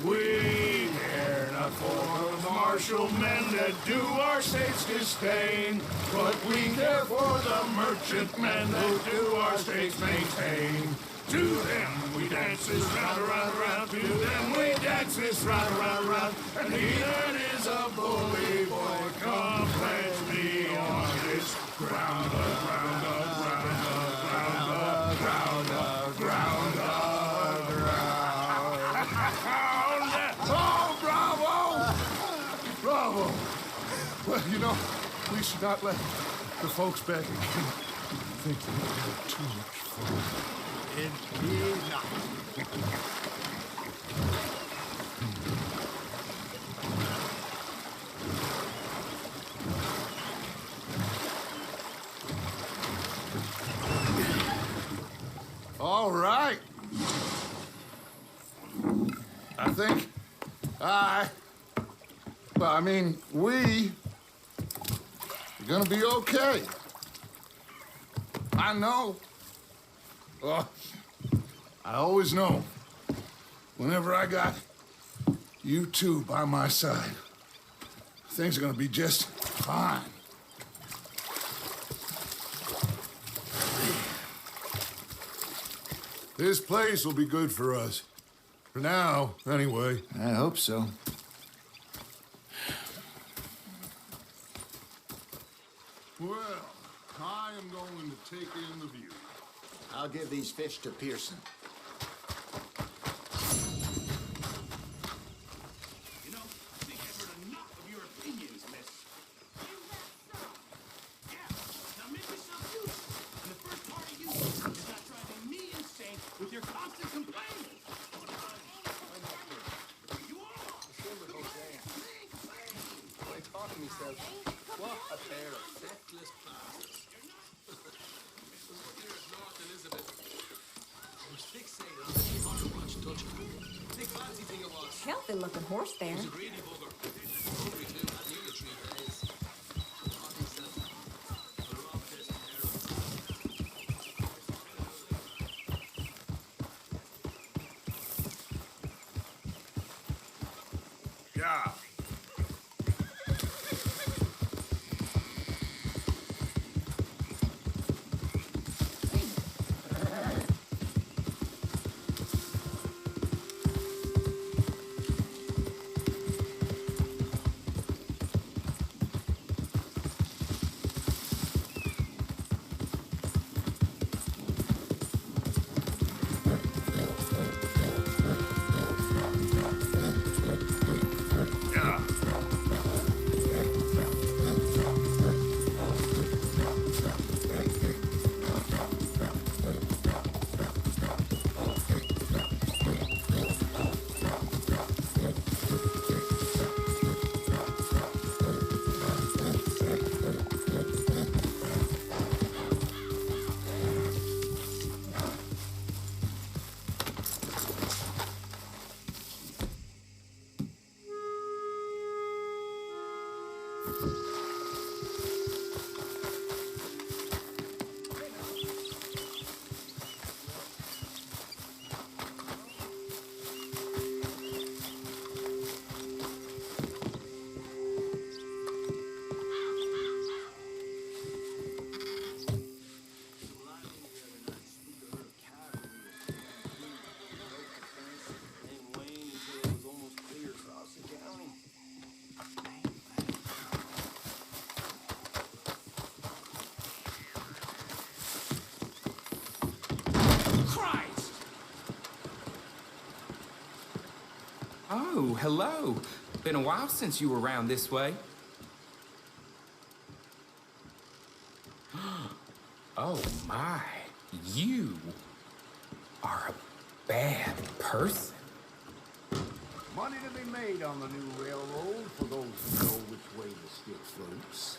We care not for the martial men that do our states disdain, but we care for the merchant men that do our states maintain. To them we dance this round, around, around. To them we dance this round, around, around. And he that is a bully boy, come pledge me on this ground, ground, ground, ground, ground, ground, ground. Oh, bravo! Bravo! Well, you know, we should not let the folks back again think that we had too much fun. Indeed not. All right. I think we are gonna be okay. I know. I always know. Whenever I got you two by my side, things are gonna be just fine. This place will be good for us. For now, anyway. I hope so. Well, I am going to take in the view. I'll give these fish to Pearson. You know, I think I've heard enough of your opinions, miss. You have some. Yeah, now make yourself useful. And the first part of you is not driving me insane with your constant complaining. You are! My talking to myself. What a pair of feckless bastards. Here at North Elizabeth. I was fixated on the Potter Watch touch. Big fancy thing it was. Healthy looking horse there. It was a greedy bugger. Hungry too, had nearly 3 days. Thought himself, but a rock test in Yeah. Oh, hello. Been a while since you were around this way. Oh my, you are a bad person. Money to be made on the new railroad for those who know which way the stick floats.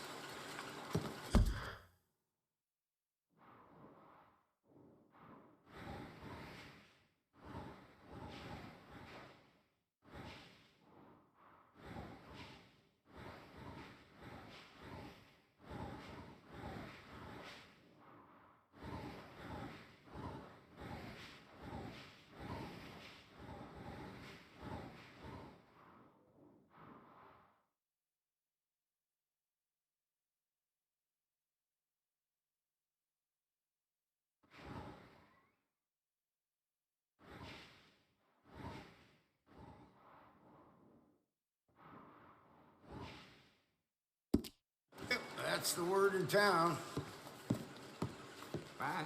That's the word in town. Bye.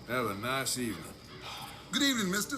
Have a nice evening. Good evening, mister.